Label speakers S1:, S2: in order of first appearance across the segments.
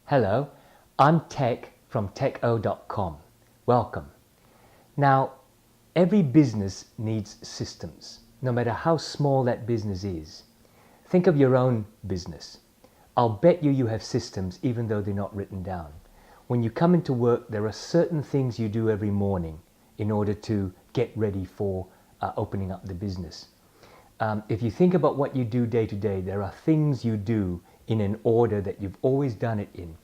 S1: Hello, I'm Tech from techo.com. Welcome. Now, every business needs systems, no matter how small that business is. Think of your own business. I'll bet you have systems even though they're not written down. When you come into work, there are certain things you do every morning in order to get ready for opening up the business. If you think about what you do day to day, there are things you do in an order that you've always done it in.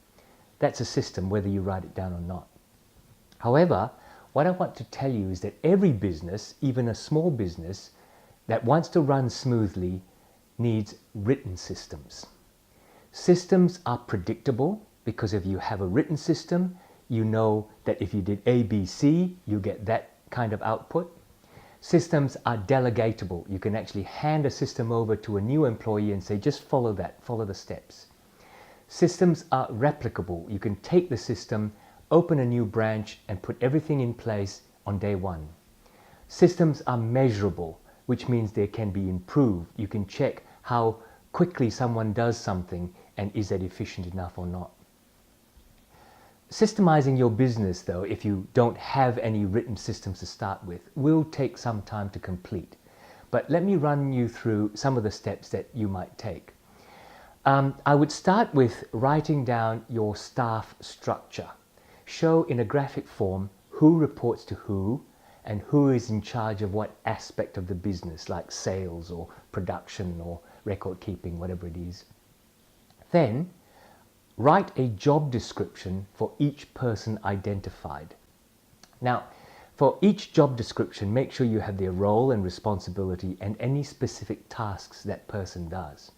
S1: That's a system, whether you write it down or not. However, what I want to tell you is that every business, even a small business that wants to run smoothly, needs written systems. Systems are predictable because if you have a written system, you know that if you did A, B, C, you get that kind of output. Systems are delegatable. You can actually hand a system over to a new employee and say, just follow that, follow the steps. Systems are replicable. You can take the system, open a new branch, and put everything in place on day one. Systems are measurable, which means they can be improved. You can check how quickly someone does something and is that efficient enough or not. Systemizing your business, though, if you don't have any written systems to start with, will take some time to complete. But let me run you through some of the steps that you might take. I would start with writing down your staff structure. Show in a graphic form who reports to who and who is in charge of what aspect of the business, like sales or production or record keeping, whatever it is. Then, write a job description for each person identified. Now, for each job description, make sure you have their role and responsibility and any specific tasks that person does.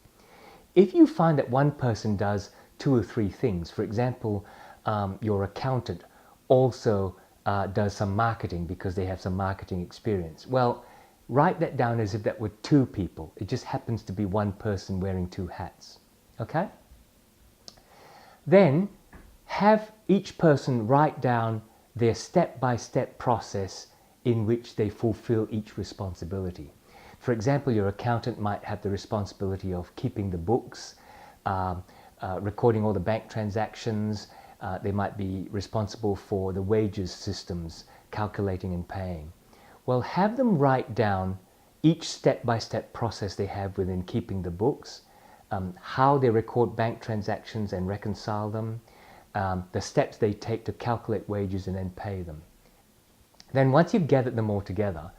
S1: If you find that one person does 2 or 3 things, for example, your accountant also does some marketing because they have some marketing experience, well, write that down as if that were 2 people. It just happens to be one person wearing 2 hats. Okay? Then have each person write down their step-by-step process in which they fulfill each responsibility. For example, your accountant might have the responsibility of keeping the books, recording all the bank transactions. They might be responsible for the wages systems, calculating and paying. Well, have them write down each step-by-step process they have within keeping the books, how they record bank transactions and reconcile them, the steps they take to calculate wages and then pay them. Then once you've gathered them all together,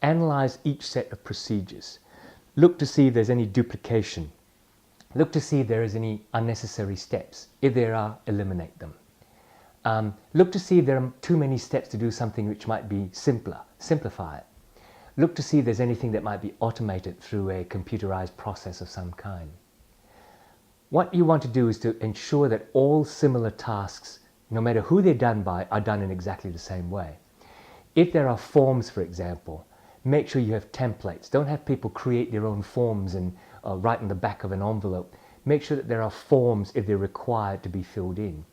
S1: analyze each set of procedures. Look to see if there's any duplication. Look to see if there is any unnecessary steps. If there are, eliminate them. Look to see if there are too many steps to do something which might be simpler. Simplify it. Look to see if there's anything that might be automated through a computerized process of some kind. What you want to do is to ensure that all similar tasks, no matter who they're done by, are done in exactly the same way. If there are forms, for example, make sure you have templates. Don't have people create their own forms and write on the back of an envelope. Make sure that there are forms if they're required to be filled in.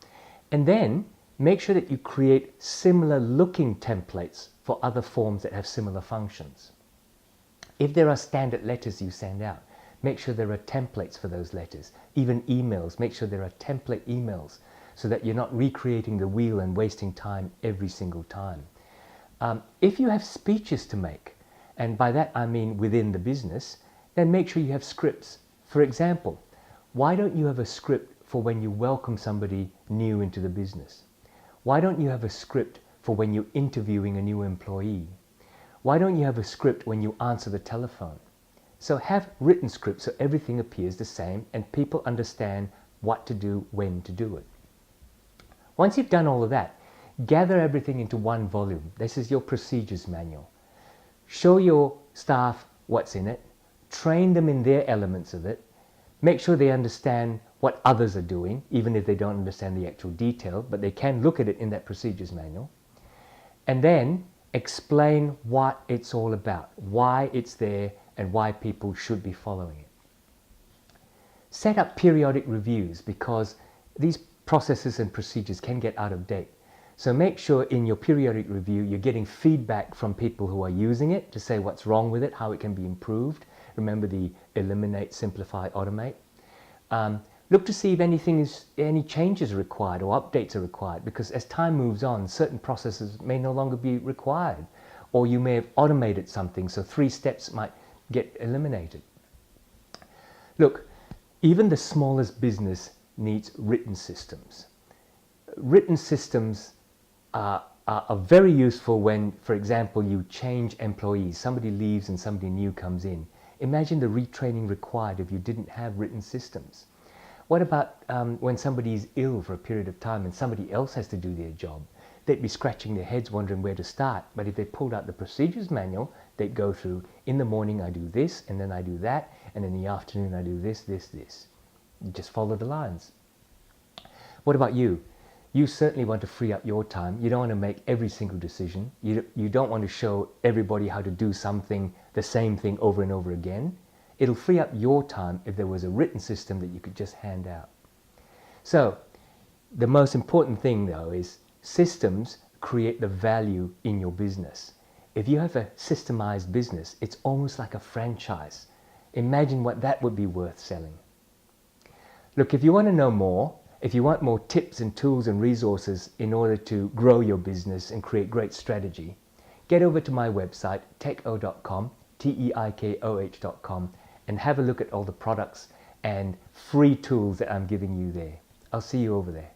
S1: And then make sure that you create similar looking templates for other forms that have similar functions. If there are standard letters you send out, make sure there are templates for those letters. Even emails, make sure there are template emails so that you're not recreating the wheel and wasting time every single time. If you have speeches to make, and by that I mean within the business, then make sure you have scripts. For example, why don't you have a script for when you welcome somebody new into the business? Why don't you have a script for when you're interviewing a new employee? Why don't you have a script when you answer the telephone? So have written scripts so everything appears the same and people understand what to do, when to do it. Once you've done all of that, gather everything into one volume. This is your procedures manual. Show your staff what's in it, train them in their elements of it, make sure they understand what others are doing, even if they don't understand the actual detail, but they can look at it in that procedures manual, and then explain what it's all about, why it's there, and why people should be following it. Set up periodic reviews because these processes and procedures can get out of date. So make sure in your periodic review you're getting feedback from people who are using it to say what's wrong with it, how it can be improved. Remember the eliminate, simplify, automate. Look to see if any changes are required or updates are required, because as time moves on, certain processes may no longer be required, or you may have automated something, so 3 steps might get eliminated. Look, even the smallest business needs written systems. Written systems are very useful when, for example, you change employees. Somebody leaves and somebody new comes in. Imagine the retraining required if you didn't have written systems. What about when somebody is ill for a period of time and somebody else has to do their job? They'd be scratching their heads wondering where to start. But if they pulled out the procedures manual, they'd go through, in the morning I do this, and then I do that, and in the afternoon I do this, this, this. You just follow the lines. What about you? You certainly want to free up your time. You don't want to make every single decision. You don't want to show everybody how to do something, the same thing over and over again. It'll free up your time if there was a written system that you could just hand out. So the most important thing though is systems create the value in your business. If you have a systemized business, it's almost like a franchise. Imagine what that would be worth selling. Look, if you want to know more, if you want more tips and tools and resources in order to grow your business and create great strategy, get over to my website, teiko.com, teikoh.com, and have a look at all the products and free tools that I'm giving you there. I'll see you over there.